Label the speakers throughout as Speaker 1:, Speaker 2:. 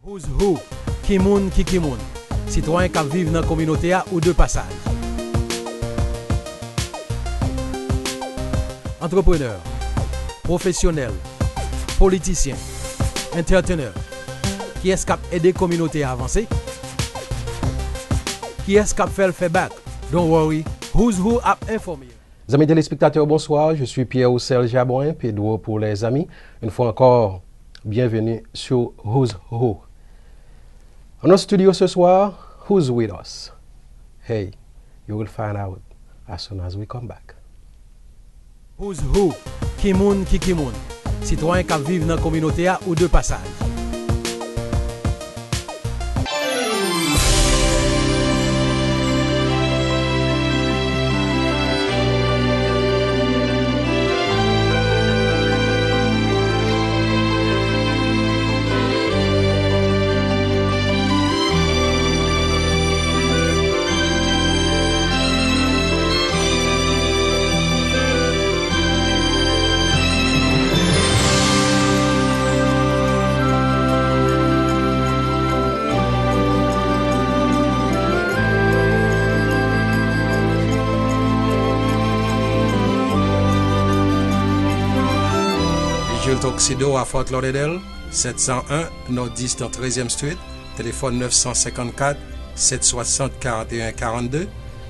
Speaker 1: Who's who? Qui moun qui moun? Citoyen qui vivent dans la communauté ou de passage. Entrepreneur, professionnel, politicien, entrepreneur. Qui est-ce qui a aidé la communauté à avancer? Qui est-ce qui a fait le feedback? Don't worry, who's who a informé.
Speaker 2: Amis téléspectateurs, bonsoir. Je suis Pierre Oussel Jabouin, Pedro pour les amis. Une fois encore, bienvenue sur Who's Who. En notre studio ce soir, who's with us? Hey, you will find out as soon as we come back.
Speaker 1: Who's who? Qui moun qui moun? Citoyen qui vivent dans la communauté ou de passage.
Speaker 3: Tuxedo à Fort Lauderdale, 701 Nord-East 13e Street, téléphone 954 760 41 42.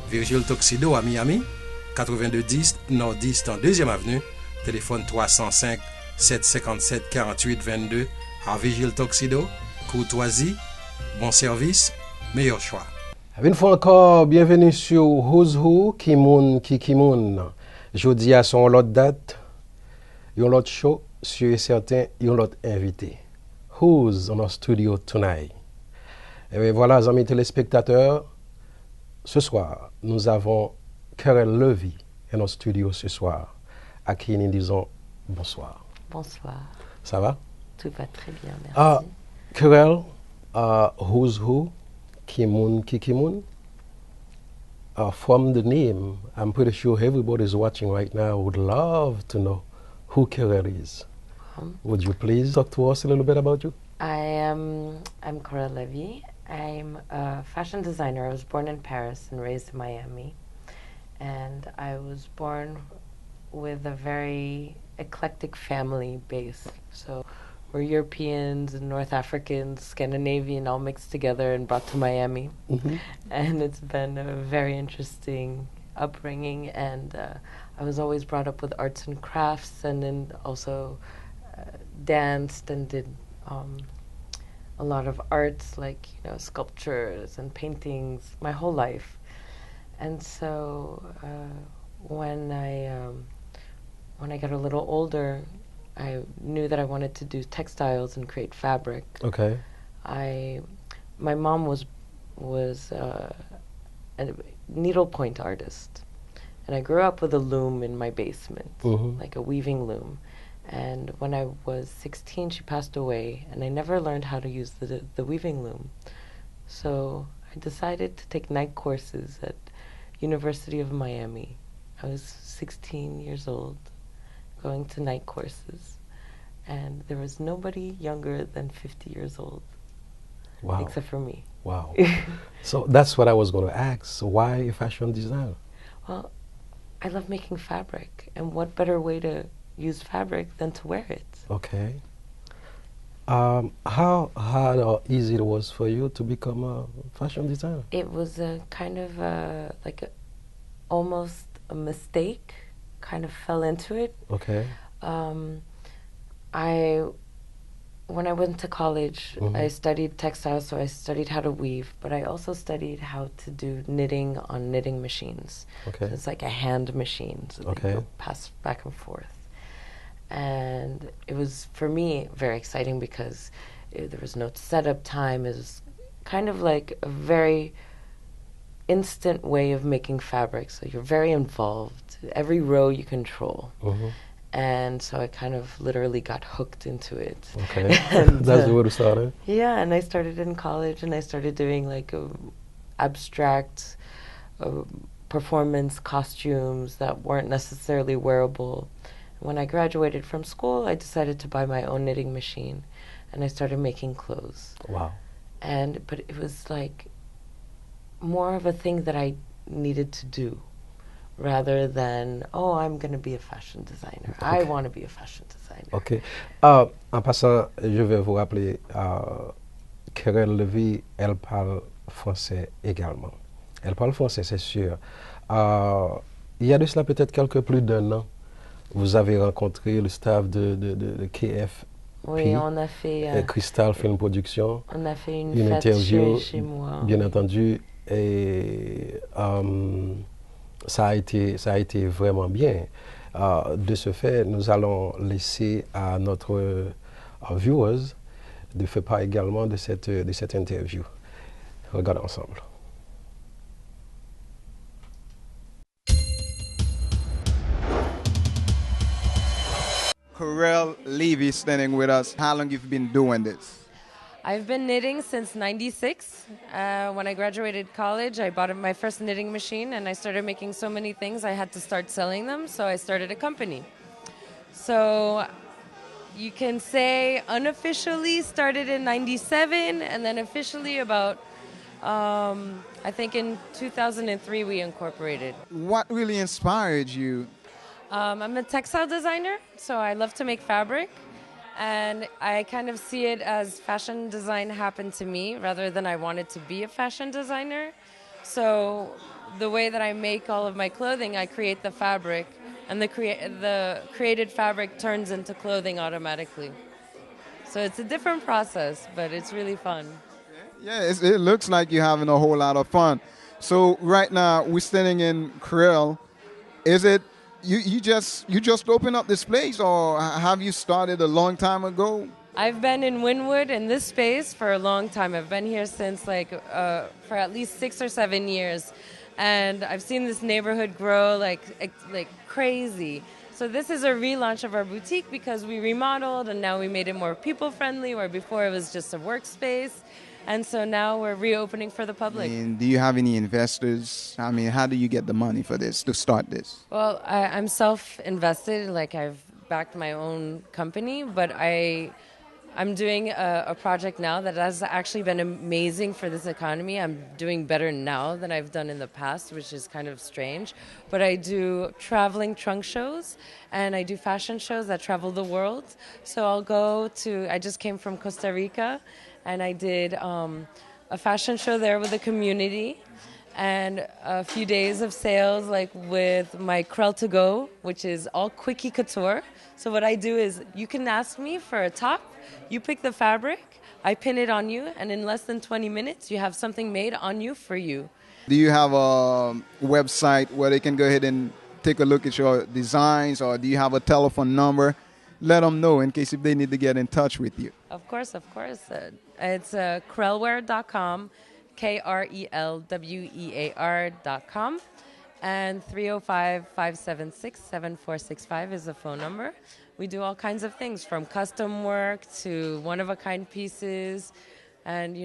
Speaker 3: Virgile Tuxedo à Miami, 8210 Nord-East 2e Avenue, téléphone 305 757 48 22. À Virgile Tuxedo, courtoisie, bon service, meilleur choix.
Speaker 2: Une fois encore, bienvenue sur Who's Who, qui moun qui moun. Jeudi à son lot date, yon lot show. Sûr et certain, il y a l'autre invité. Who's on our studio tonight? Et bien voilà, amis téléspectateurs, ce soir, nous avons Karel Levy dans notre studio ce soir, à qui nous disons bonsoir.
Speaker 4: Bonsoir.
Speaker 2: Ça va?
Speaker 4: Tout va très bien, merci.
Speaker 2: Karel, who's who? Qui moun? From the name, I'm pretty sure everybody's watching right now would love to know who Karel is. Would you please talk to us a little bit about you?
Speaker 4: I'm Karel Levy. I'm a fashion designer. I was born in Paris and raised in Miami. And I was born with a very eclectic family base. So we're Europeans and North Africans, Scandinavian, all mixed together and brought to Miami. Mm-hmm. And it's been a very interesting upbringing. And I was always brought up with arts and crafts, and then also danced and did a lot of arts, like sculptures and paintings, my whole life. And so when I got a little older, I knew that I wanted to do textiles and create fabric.
Speaker 2: Okay.
Speaker 4: My mom was a needlepoint artist, and I grew up with a loom in my basement, like a weaving loom. And when I was 16, she passed away, and I never learned how to use the weaving loom. So I decided to take night courses at University of Miami. I was 16 years old, going to night courses, and there was nobody younger than 50 years old.
Speaker 2: Wow.
Speaker 4: Except for me.
Speaker 2: Wow. So that's what I was going to ask. So why a fashion designer?
Speaker 4: Well, I love making fabric, and what better way to use fabric than to wear it.
Speaker 2: Okay. How hard or easy it was for you to become a fashion designer?
Speaker 4: It was a kind of almost a mistake. Kind of fell into it.
Speaker 2: Okay.
Speaker 4: When I went to college, I studied textiles, so I studied how to weave, but I also studied how to do knitting on knitting machines.
Speaker 2: Okay.
Speaker 4: So it's like a hand machine, so they go pass back and forth. And it was, for me, very exciting because there was no setup time. It was kind of like a very instant way of making fabric. So you're very involved. Every row you control. And so I kind of literally got hooked into it.
Speaker 2: Okay. And, that's the way to start it?
Speaker 4: Yeah, and I started in college, and I started doing like abstract performance costumes that weren't necessarily wearable. When I graduated from school, I decided to buy my own knitting machine. and I started making clothes.
Speaker 2: Wow.
Speaker 4: But it was like more of a thing that I needed to do rather than, oh, I'm going to be a fashion designer.
Speaker 2: Okay.
Speaker 4: I want to be a fashion designer.
Speaker 2: OK. En passant, je vais vous rappeler, Karel Levy, elle parle français également. Elle parle français, c'est sûr. Il y a de cela peut-être plus d'un an, vous avez rencontré le staff de KF.
Speaker 4: Oui, on a fait...
Speaker 2: Kristal Film Production.
Speaker 4: On a fait une fête
Speaker 2: interview,
Speaker 4: chez moi.
Speaker 2: Bien entendu. Et ça a été vraiment bien. De ce fait, nous allons laisser à notre viewers de faire part également de cette interview. Regardons ensemble.
Speaker 5: Karel, Levy standing with us. How long you've been doing this?
Speaker 4: I've been knitting since '96. When I graduated college, I bought my first knitting machine, and I started making so many things I had to start selling them, so I started a company. So you can say unofficially started in '97, and then officially about, I think in 2003 we incorporated.
Speaker 5: What really inspired you?
Speaker 4: I'm a textile designer, so I love to make fabric. And I kind of see it as fashion design happened to me rather than I wanted to be a fashion designer. So the way that I make all of my clothing, I create the fabric, and the created fabric turns into clothing automatically. So it's a different process, but it's really fun.
Speaker 5: Yeah, it looks like you're having a whole lot of fun. So right now we're standing in Karel. Is it you just opened up this place, or have you started a long time ago?
Speaker 4: I've been in Wynwood in this space for a long time. I've been here since for at least 6 or 7 years, and I've seen this neighborhood grow like crazy. So this is a relaunch of our boutique because we remodeled and now we made it more people friendly, where before it was just a workspace. And so now we're reopening for the public.
Speaker 5: And do you have any investors? I mean, how do you get the money for this, to start this?
Speaker 4: Well, I'm self-invested. Like, I've backed my own company, but I'm doing a project now that has actually been amazing for this economy. I'm doing better now than I've done in the past, which is kind of strange. But I do traveling trunk shows, and I do fashion shows that travel the world. So I just came from Costa Rica, and I did a fashion show there with the community, and a few days of sales with my Karel to go, which is all quickie couture. So what I do is, you can ask me for a top, you pick the fabric, I pin it on you, and in less than 20 minutes you have something made on you for you.
Speaker 5: Do you have a website where they can go ahead and take a look at your designs, or do you have a telephone number? Let them know in case if they need to get in touch with you.
Speaker 4: Of course. It's karelwear.com, KRELWEAR.com, and 305-576-7465 is the phone number. We do all kinds of things, from custom work to one-of-a-kind pieces. And,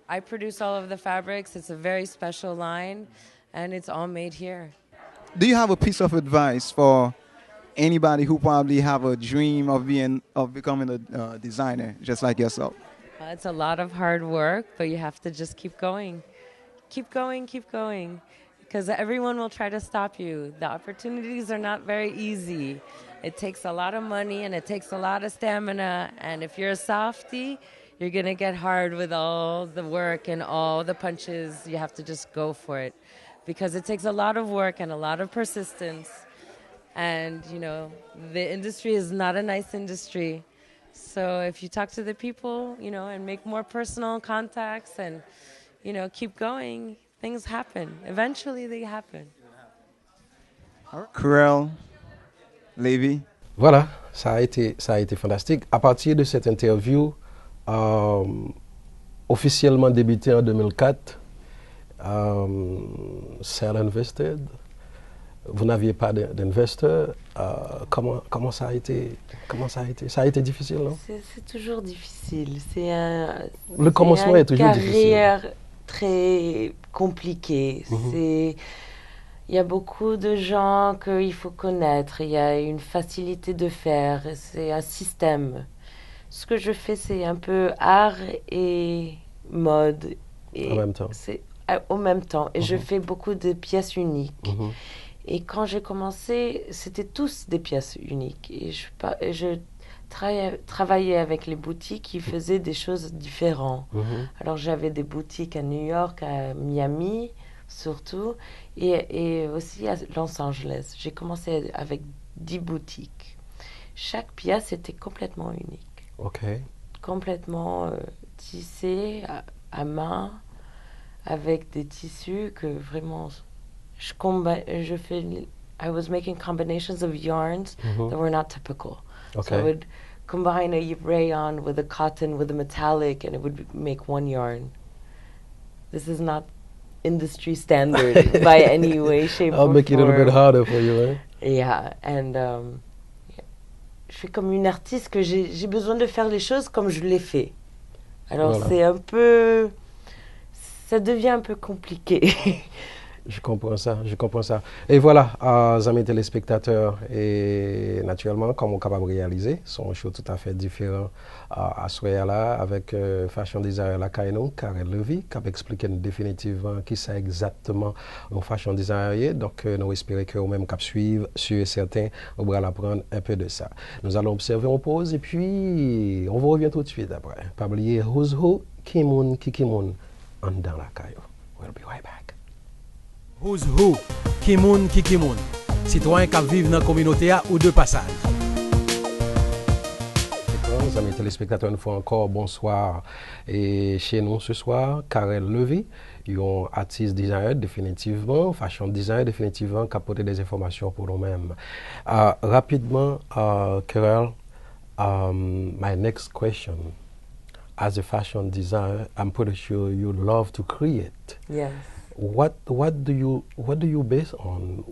Speaker 4: I produce all of the fabrics. It's a very special line, and it's all made here.
Speaker 5: Do you have a piece of advice for anybody who probably have a dream of becoming a designer, just like yourself?
Speaker 4: It's a lot of hard work, but you have to just keep going. Keep going, because everyone will try to stop you. The opportunities are not very easy. It takes a lot of money, and it takes a lot of stamina, and if you're a softie, you're going to get hard with all the work and all the punches. You have to just go for it, because it takes a lot of work and a lot of persistence. And, the industry is not a nice industry. So if you talk to the people, and make more personal contacts and, keep going, things happen. Eventually they happen.
Speaker 5: Karel, Levy.
Speaker 2: Voilà, ça a été fantastique. À partir de cette interview, officiellement débutée en 2004, Sell Invested. Vous n'aviez pas d'investeur. Comment ça a été? Ça a été difficile, non?
Speaker 4: C'est toujours difficile.
Speaker 2: Le commencement est toujours difficile.
Speaker 4: C'est une carrière très compliquée. Il y a beaucoup de gens qu'il faut connaître. Il y a une facilité de faire. C'est un système. ce que je fais, c'est un peu art et mode. Et
Speaker 2: En même temps.
Speaker 4: c'est au même temps. Et je fais beaucoup de pièces uniques. Et quand j'ai commencé, c'était tous des pièces uniques. Et je travaillais avec les boutiques qui faisaient des choses différentes. Alors j'avais des boutiques à New York, à Miami surtout, et aussi à Los Angeles. J'ai commencé avec 10 boutiques. Chaque pièce était complètement unique.
Speaker 2: OK.
Speaker 4: Complètement tissée à main, avec des tissus que vraiment... I was making combinations of yarns that were not typical.
Speaker 2: Okay.
Speaker 4: So I would combine a rayon with a cotton with a metallic, and it would make one yarn. This is not industry standard by any way, shape,
Speaker 2: I'll
Speaker 4: or
Speaker 2: make it a little bit
Speaker 4: form.
Speaker 2: harder for you, right?
Speaker 4: Yeah, and je suis comme une artiste que j'ai besoin de faire les choses comme je les fais. Alors
Speaker 2: Voilà.
Speaker 4: c'est un peu... Ça devient un peu compliqué.
Speaker 2: Je comprends ça, je comprends ça. Et voilà, amis téléspectateurs, et naturellement, comme on est capable de réaliser, son show tout à fait différent à ce là avec fashion designer la Kaino, Karel Levy, qui a expliqué définitivement qui c'est exactement un fashion designer. Donc, nous espérons que vous-même qui suivre, sûr et certain, vous allez apprendre un peu de ça. Nous allons observer en pause et puis on vous revient tout de suite après. Pas oublier Who's Who, Kimoun, Kikimoun, en dans la Kayo. We'll be right back.
Speaker 1: Who's Who, Kimoun ki Kimoun, citoyen qui vivent dans la communauté ou de passage.
Speaker 2: D'accord, amis téléspectateurs, une fois encore, bonsoir. Et chez nous ce soir, Karel Levy, un artiste designer définitivement, fashion designer définitivement, qui a apporté des informations pour nous-mêmes. Rapidement, Karel, my next question. As a fashion designer, I'm pretty sure you love to create.
Speaker 4: Yes.
Speaker 2: What do you base on?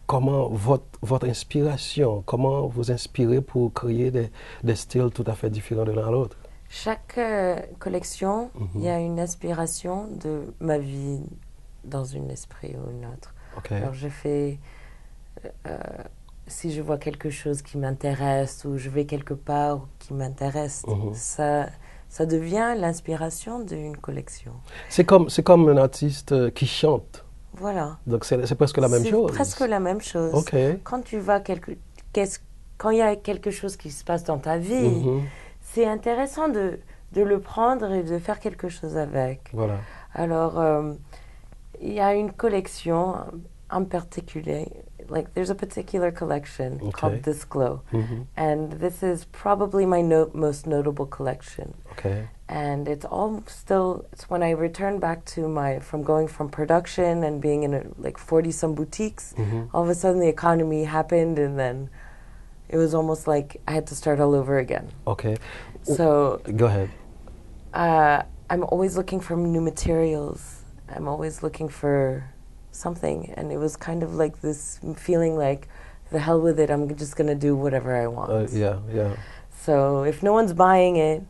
Speaker 2: Comment votre inspiration, comment vous inspirez pour créer des styles tout à fait différents de l'un à l'autre?
Speaker 4: Chaque collection, il y a une inspiration de ma vie dans un esprit ou une autre.
Speaker 2: Okay.
Speaker 4: Alors je fais, si je vois quelque chose qui m'intéresse ou je vais quelque part qui m'intéresse, ça devient l'inspiration d'une collection.
Speaker 2: C'est comme un artiste qui chante.
Speaker 4: Voilà.
Speaker 2: Donc c'est presque la même chose.
Speaker 4: C'est presque la même chose.
Speaker 2: Okay.
Speaker 4: Quand tu vas quand il y a quelque chose qui se passe dans ta vie, c'est intéressant de le prendre et de faire quelque chose avec.
Speaker 2: Voilà.
Speaker 4: Alors, il y a une collection en particulier. Like, there's a particular collection called This Glow. And this is probably my most notable collection.
Speaker 2: Okay.
Speaker 4: And it's when I returned back to from going from production and being in like 40-some boutiques, all of a sudden the economy happened, and then it was almost like I had to start all over again.
Speaker 2: Okay.
Speaker 4: So
Speaker 2: go ahead.
Speaker 4: I'm always looking for new materials. I'm always looking for something, and it was kind of like this feeling like, the hell with it, I'm just going to do whatever I want.
Speaker 2: Yeah.
Speaker 4: So if no one's buying it,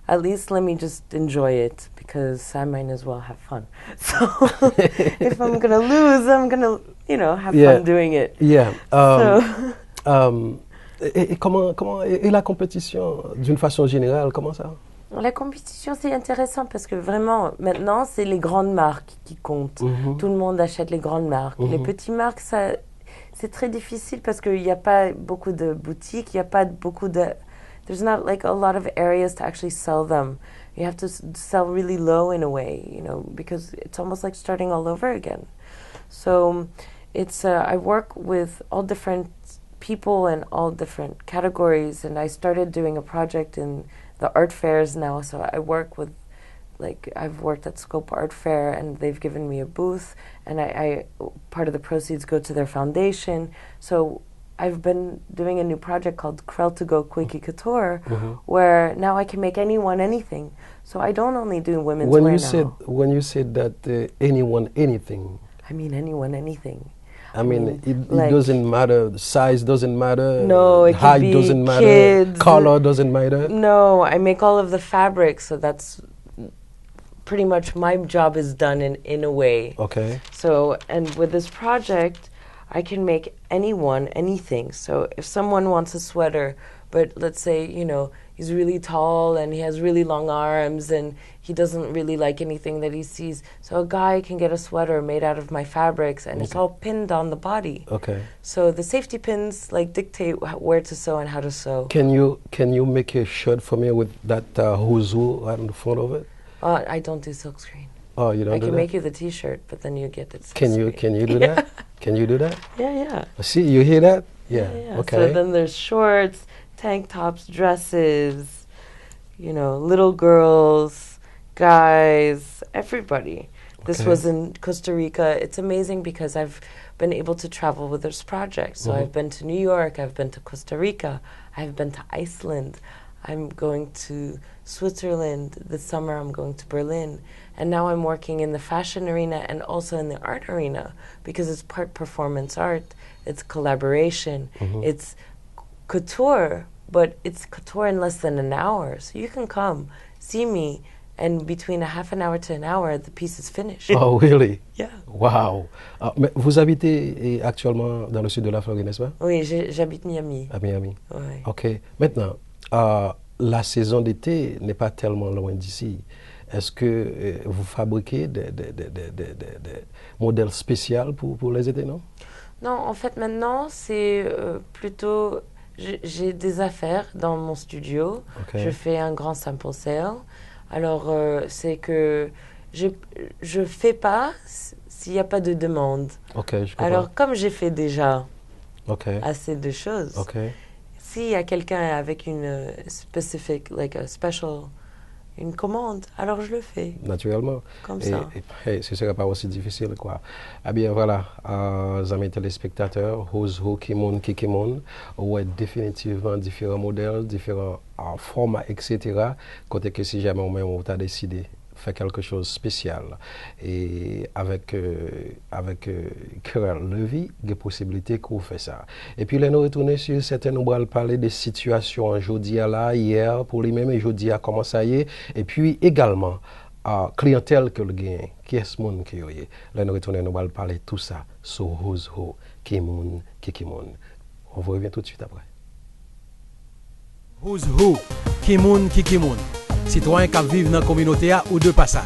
Speaker 4: at least let me just enjoy it, because I might as well have fun. So if I'm going to lose, I'm going to, have fun doing it.
Speaker 2: Yeah. Et comment et la compétition d'une façon générale, comment ça?
Speaker 4: La compétition, c'est intéressant parce que vraiment, maintenant, c'est les grandes marques qui comptent. Tout le monde achète les grandes marques. Les petites marques, c'est très difficile parce qu'il n'y a pas beaucoup de boutiques, il n'y a pas beaucoup de... There's not like a lot of areas to actually sell them. You have to sell really low in a way, because it's almost like starting all over again. So I work with all different people and all different categories, and I started doing a project in the art fairs now. So I work with, I've worked at Scope Art Fair, and they've given me a booth, and I part of the proceeds go to their foundation. So I've been doing a new project called Karel to Go Quickie Couture, where now I can make anyone anything. So I don't only do women's wear now.
Speaker 2: When you said that anyone anything,
Speaker 4: I mean anyone anything.
Speaker 2: I mean, it doesn't matter. Size doesn't matter.
Speaker 4: No, it
Speaker 2: height
Speaker 4: can be
Speaker 2: doesn't matter.
Speaker 4: Kids.
Speaker 2: Color doesn't matter.
Speaker 4: No, I make all of the fabric, so that's pretty much my job is done in a way.
Speaker 2: Okay.
Speaker 4: So, and with this project, I can make anyone anything. So if someone wants a sweater, but let's say, he's really tall and he has really long arms and he doesn't really like anything that he sees. So a guy can get a sweater made out of my fabrics and it's all pinned on the body.
Speaker 2: Okay.
Speaker 4: So the safety pins like dictate where to sew and how to sew.
Speaker 2: Can you make a shirt for me with that who's who right on the front of it?
Speaker 4: I don't do silkscreen.
Speaker 2: Oh, you don't
Speaker 4: I
Speaker 2: do
Speaker 4: can
Speaker 2: that?
Speaker 4: make you the T-shirt, but then you get it.
Speaker 2: Can you do that? Can you do that?
Speaker 4: Yeah.
Speaker 2: See, you hear that? Yeah.
Speaker 4: Yeah.
Speaker 2: Okay.
Speaker 4: So then there's shorts, tank tops, dresses, little girls, guys, everybody. This
Speaker 2: Okay.
Speaker 4: was in Costa Rica. It's amazing because I've been able to travel with this project. So I've been to New York, I've been to Costa Rica, I've been to Iceland, I'm going to Switzerland this summer, I'm going to Berlin. And now I'm working in the fashion arena and also in the art arena because it's part performance art, it's collaboration, it's couture, but it's couture in less than an hour. So you can come, see me, and between a half an hour to an hour, the piece is finished.
Speaker 2: Oh, really?
Speaker 4: Yeah.
Speaker 2: Wow. Mais vous habitez actuellement dans le sud de la Floride, n'est-ce pas?
Speaker 4: Oui, j'habite Miami.
Speaker 2: À Miami.
Speaker 4: Ouais.
Speaker 2: OK. Maintenant, la saison d'été n'est pas tellement loin d'ici. Est-ce que vous fabriquez des modèles spéciaux pour les étés, non?
Speaker 4: Non, en fait, maintenant, c'est plutôt... J'ai des affaires dans mon studio.
Speaker 2: Okay.
Speaker 4: Je fais un grand sample sale. Alors, c'est que je fais pas s'il n'y a pas de demande.
Speaker 2: OK, je comprends.
Speaker 4: Alors, comme j'ai fait déjà
Speaker 2: OK.
Speaker 4: assez de choses,
Speaker 2: OK.
Speaker 4: s'il y a quelqu'un avec une spécifique, like a special, une commande, alors je le fais.
Speaker 2: Naturellement.
Speaker 4: Comme ça.
Speaker 2: Et ce ne serait pas aussi difficile, quoi. Eh bien, voilà, amis téléspectateurs, Who's Who, Kimoun, Kikimoun, ouais, définitivement différents modèles, différents formats, etc. Côté que si jamais on t'a décidé faire quelque chose de spécial et avec Karel, Levy, il y a possibilité qu'on fait ça. Et puis là, nous retournons sur certaines, nous allons parler des situations aujourd'hui là, hier, pour lui-même, et aujourd'hui à comment ça y est, et puis également, clientèle que le gagne, qui est ce monde qui est. Là, nous retournons, nous allons parler de tout ça sur Who's Who, Kimoun, Kikimoun. On vous revient tout de suite après.
Speaker 1: Who's Who, Kimoun, Kikimoun. Citoyen qui vivent dans la communauté ou de passage.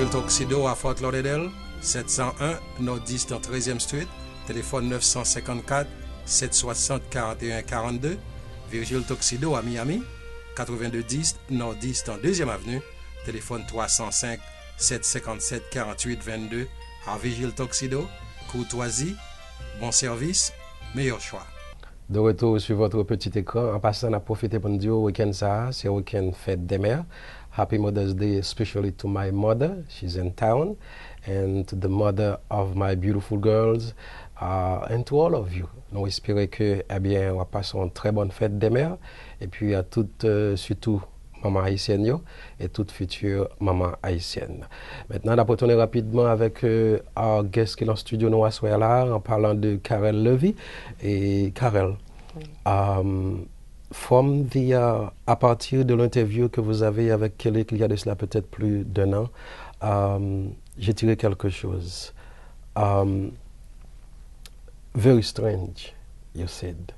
Speaker 3: Tuxedo à Fort Lauderdale, 701 Nord-East 13e Street, téléphone 954 760 41 42. Virgile Tuxedo à Miami, 8210 Nord-East 2e Avenue, téléphone 305 757 48 22. À Virgile Tuxedo, courtoisie, bon service, meilleur choix.
Speaker 2: De retour sur votre petit écran, en passant, on a profité pour nous dire au week-end ça, c'est le week-end fête des mères. Happy Mother's Day, especially to my mother. She's in town. And to the mother of my beautiful girls. And to all of you. Nous espérons que, eh bien, on va passer une très bonne fête des mères. Et puis à toutes, surtout, maman haïtienne et toute future maman haïtienne. Maintenant, on va retourner rapidement avec our guest qui est dans le studio nous à là, en parlant de Karel Levy. Et Karel, à partir de l'interview que vous avez avec Kelly, il y a de cela peut-être plus d'un an, j'ai tiré quelque chose. Very strange, you said.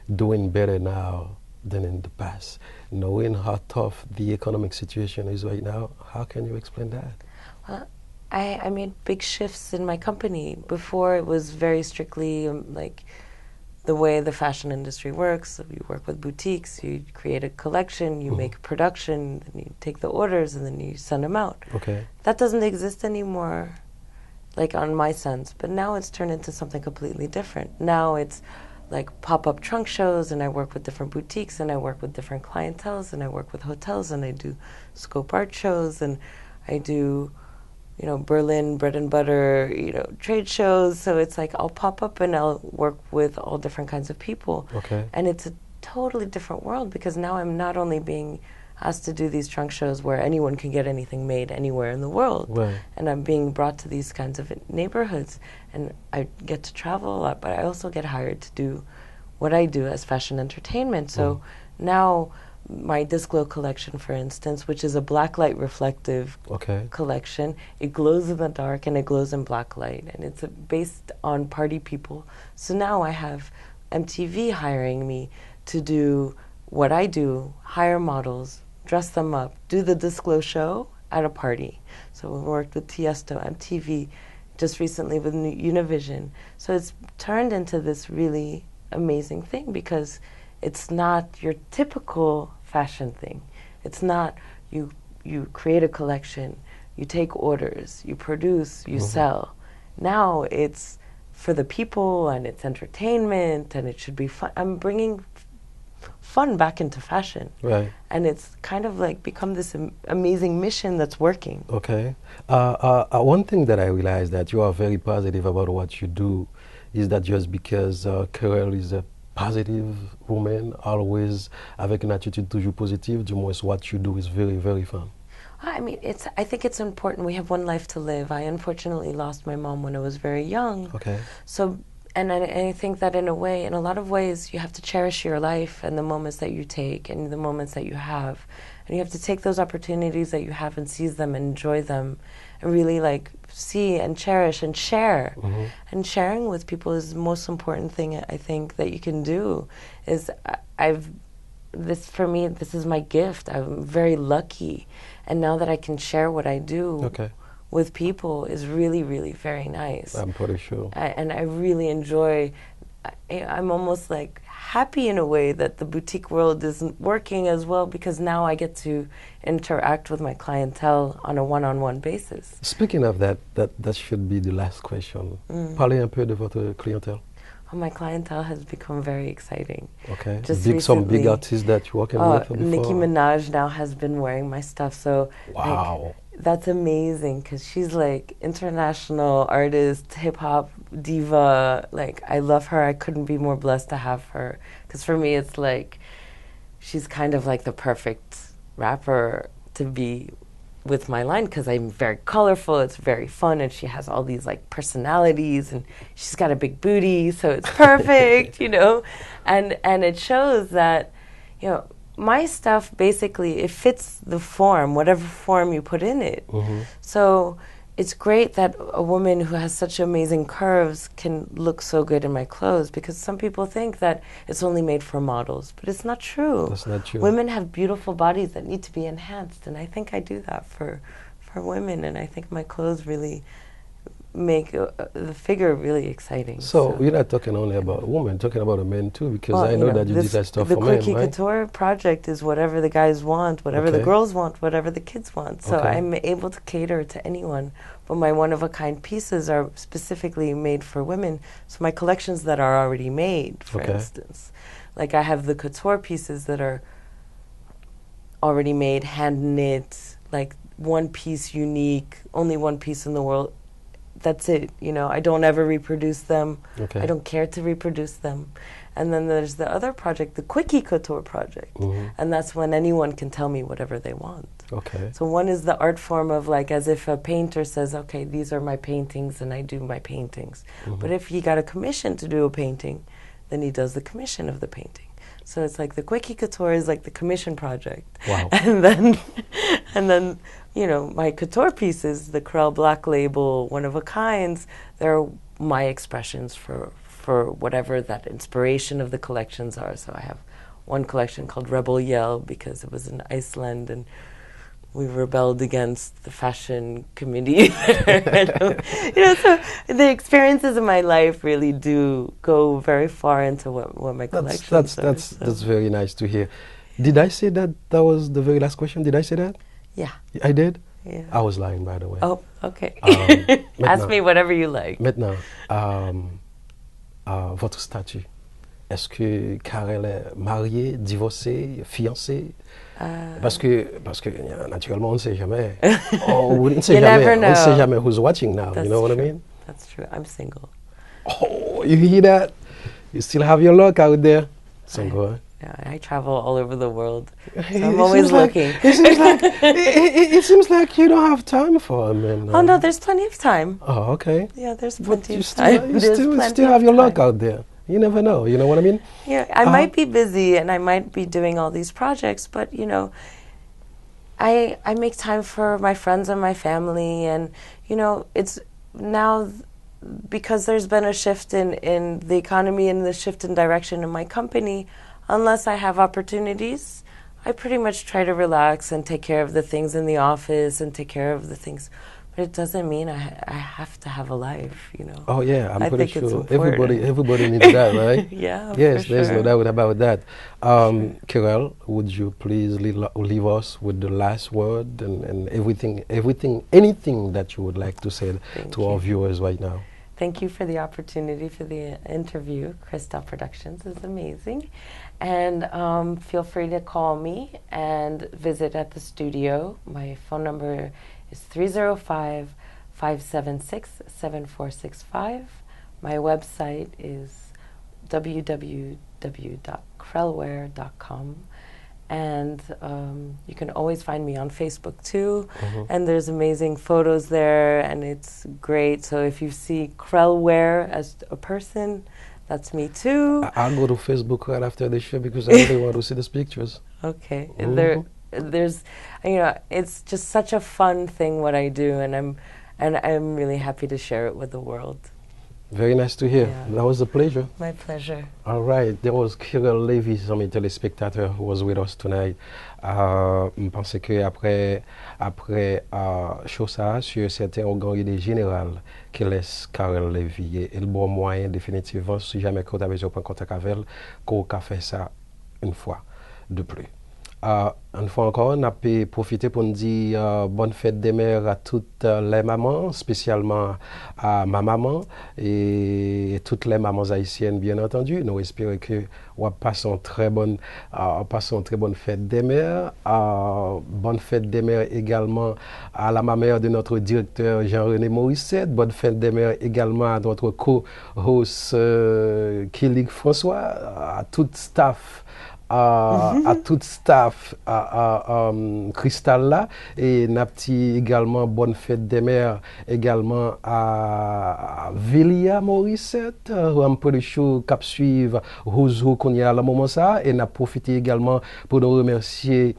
Speaker 2: Doing better now than in the past. Knowing how tough the economic situation is right now, how can you explain that?
Speaker 4: Well, I made big shifts in my company. Before it was very strictly like the way the fashion industry works. So you work with boutiques, you create a collection, you make a production, then you take the orders and then you send them out.
Speaker 2: Okay.
Speaker 4: That doesn't exist anymore, like on my sense. But now it's turned into something completely different. Now it's like pop-up trunk shows, and I work with different boutiques, and I work with different clienteles, and I work with hotels, and I do scope art shows, and I do, you know, Berlin bread and butter, you know, trade shows. So it's like I'll pop up and I'll work with all different kinds of people.
Speaker 2: Okay.
Speaker 4: And it's a totally different world, because now I'm not only being asked to do these trunk shows where anyone can get anything made anywhere in the world.
Speaker 2: Right.
Speaker 4: And I'm being brought to these kinds of neighborhoods, and I get to travel a lot, but I also get hired to do what I do as fashion entertainment. So now my Discglow collection, for instance, which is a black light reflective collection, it glows in the dark and it glows in black light, and it's based on party people. So now I have MTV hiring me to do what I do, hire models, dress them up, do the Discglow show at a party. So we worked with Tiesto, MTV, just recently with Univision. So it's turned into this really amazing thing, because it's not your typical fashion thing. It's not you create a collection, you take orders, you produce, you sell. Now it's for the people, and it's entertainment, and it should be fun. I'm bringing fun back into fashion.
Speaker 2: Right.
Speaker 4: And it's kind of like become this amazing mission that's working.
Speaker 2: Okay. One thing that I realized that you are very positive about what you do is that just because Karel is a positive woman, always avec une attitude toujours positive, du moins what you do is very, very fun.
Speaker 4: I mean, I think it's important. We have one life to live. I unfortunately lost my mom when I was very young.
Speaker 2: Okay.
Speaker 4: So, and I think that in a way, in a lot of ways, you have to cherish your life and the moments that you take and the moments that you have. And you have to take those opportunities that you have and seize them and enjoy them and really like see and cherish and share. And sharing with people is the most important thing I think that you can do. Is for me, this is my gift. I'm very lucky. And now that I can share what I do with people is really, really very nice.
Speaker 2: I'm pretty sure.
Speaker 4: And I really enjoy, I'm almost like happy in a way that the boutique world isn't working as well, because now I get to interact with my clientele on a one-on-one basis.
Speaker 2: Speaking of that should be the last question. Parlez un peu de votre clientèle.
Speaker 4: Oh, my clientele has become very exciting.
Speaker 2: Okay.
Speaker 4: Just
Speaker 2: some big artists that you're working with before?
Speaker 4: Nicki Minaj now has been wearing my stuff. So
Speaker 2: wow.
Speaker 4: Like, that's amazing, because she's like international artist, hip-hop diva. Like, I love her. I couldn't be more blessed to have her. Because for me, it's like, she's kind of like the perfect rapper to be with my line, because I'm very colorful, it's very fun, and she has all these like personalities, and she's got a big booty, so it's perfect, you know, and it shows that, you know, my stuff basically, it fits the form, whatever form you put in it. So it's great that a woman who has such amazing curves can look so good in my clothes, because some people think that it's only made for models, but it's not true.
Speaker 2: That's not true.
Speaker 4: Women have beautiful bodies that need to be enhanced, and I think I do that for women, and I think my clothes really make the figure really exciting.
Speaker 2: So you're not talking only about women, talking about men too, because I know that you did that stuff for men, right?
Speaker 4: The Quickie Couture project is whatever the guys want, whatever the girls want, whatever the kids want. So I'm able to cater to anyone. But my one-of-a-kind pieces are specifically made for women. So my collections that are already made, for instance. Like I have the couture pieces that are already made, hand-knit, like one piece unique, only one piece in the world. That's it, you know, I don't ever reproduce them. I don't care to reproduce them. And then there's the other project, the Quickie Couture project. And that's when anyone can tell me whatever they want. So one is the art form of like as if a painter says, okay, these are my paintings and I do my paintings. But if he got a commission to do a painting, then he does the commission of the painting. So it's like the Quickie Couture is like the commission project.
Speaker 2: Wow.
Speaker 4: And then, you know, my couture pieces, the Karel Black Label, one of a kinds, they're my expressions for whatever that inspiration of the collections are. So I have one collection called Rebel Yell because it was in Iceland and we rebelled against the fashion community. You know, so the experiences of my life really do go very far into what my collections are.
Speaker 2: That's very nice to hear. Did I say that was the very last question? Did I say that?
Speaker 4: Yeah.
Speaker 2: I did?
Speaker 4: Yeah.
Speaker 2: I was lying, by the way.
Speaker 4: Oh, okay. Ask me whatever you like.
Speaker 2: Maintenant, votre statut. est-ce que Karel est marié, divorcé, fiancé? Parce que naturellement, on ne sait jamais. On ne sait jamais. On ne sait jamais who's watching now.
Speaker 4: That's
Speaker 2: you know
Speaker 4: true.
Speaker 2: what I mean?
Speaker 4: That's true. I'm single.
Speaker 2: Oh, you hear that? You still have your luck out there. Single, huh?
Speaker 4: Yeah, I travel all over the world. So
Speaker 2: It
Speaker 4: I'm always
Speaker 2: seems like-
Speaker 4: looking.
Speaker 2: it seems like you don't have time for him. And,
Speaker 4: Oh no, there's plenty of time.
Speaker 2: Oh, okay.
Speaker 4: Yeah, there's
Speaker 2: But
Speaker 4: plenty
Speaker 2: you
Speaker 4: of
Speaker 2: still,
Speaker 4: time.
Speaker 2: you
Speaker 4: There's
Speaker 2: still,
Speaker 4: plenty
Speaker 2: still
Speaker 4: of
Speaker 2: have your luck
Speaker 4: time.
Speaker 2: out there. You never know. You know what I mean?
Speaker 4: Yeah, I might be busy and I might be doing all these projects, but you know, I make time for my friends and my family, and you know, it's now because there's been a shift in the economy and the shift in direction in my company. Unless I have opportunities, I pretty much try to relax and take care of the things in the office and take care of the things. But it doesn't mean I have to have a life, you know.
Speaker 2: Oh yeah, I'm
Speaker 4: I
Speaker 2: pretty
Speaker 4: think it's
Speaker 2: sure
Speaker 4: important.
Speaker 2: everybody needs that, right?
Speaker 4: Yeah,
Speaker 2: Yes,
Speaker 4: for
Speaker 2: there's no
Speaker 4: sure.
Speaker 2: doubt about that. Karel, would you please leave us with the last word and anything that you would like to say
Speaker 4: Thank
Speaker 2: to our
Speaker 4: you.
Speaker 2: viewers right now?
Speaker 4: Thank you for the opportunity for the interview. Kristal Productions is amazing. And feel free to call me and visit at the studio. My phone number is 305-576-7465. My website is www.krelwear.com. And you can always find me on Facebook too. And there's amazing photos there, and it's great. So if you see Krelwear as a person, that's me too.
Speaker 2: I'll go to Facebook right after the show because I really want to see these pictures.
Speaker 4: Okay. There's, you know, it's just such a fun thing what I do, and I'm really happy to share it with the world.
Speaker 2: Very nice to hear.
Speaker 4: Yeah.
Speaker 2: That was a pleasure.
Speaker 4: My pleasure.
Speaker 2: All right, there was Karel Levy, some téléspectateurs who was with us tonight. Je pense que après show ça, sur certains organes idées générales qui laisse Karel Levy et le bon moyen définitivement si jamais vous avez besoin de prendre contact avec elle, qu'on fait ça une fois de plus. Une fois encore, on a pu profiter pour nous dire bonne fête des mères à toutes les mamans, spécialement à ma maman et toutes les mamans haïtiennes, bien entendu. Nous espérons que vous passez une très bonne fête des mères. Bonne fête des mères également à la mère de notre directeur Jean-René Morissette. Bonne fête des mères également à notre co-host Kélik François, à tout staff. À tout staff Kristal là et napti également bonne fête des mères également à Vilia Morissette un peu de show cap suivre Rouzou qu'on y a à la moment ça et n'a profité également pour nous remercier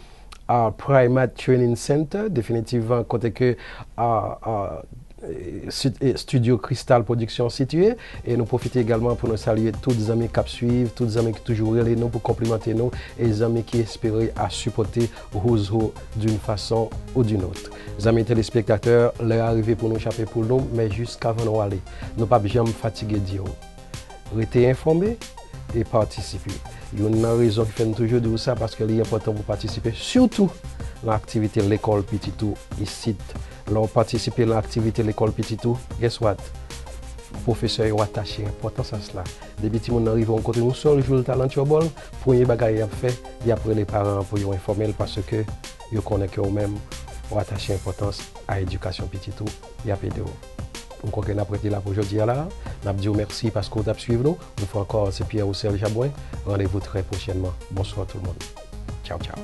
Speaker 2: Primate Training Center définitivement côté que Studio Kristal Production situé et nous profiter également pour nous saluer tous les amis qui suivent, tous les amis qui toujours relèvent nous pour complimenter nous et les amis qui espèrent à supporter Rouzou d'une façon ou d'une autre. Les amis téléspectateurs, l'heure arrivée pour nous échapper pour nous, mais jusqu'avant nous aller, nous ne pouvons jamais fatiguer de dire. Restez informés et participer. Il y a une raison qui fait toujours dire ça parce que c'est important pour participer, surtout dans l'activité de l'école Petitou ici. Là, participer à l'activité de l'école Petitou, guess what? Professeur ont attaché importance à cela. Depuis que nous arrivons à côté nous seul, jouer le talent de bol, premier bagage à faire, et après les parents pour nous informer parce que ils connaissent que eux-mêmes ont attaché importance à l'éducation Petitou et à pédéo. On croit qu'on a prêté là pour aujourd'hui là. On a dit merci parce qu'on a suivi nous. Une fois encore, c'est Pierre Roussel Jabouin. Rendez-vous très prochainement. Bonsoir tout le monde. Ciao, ciao.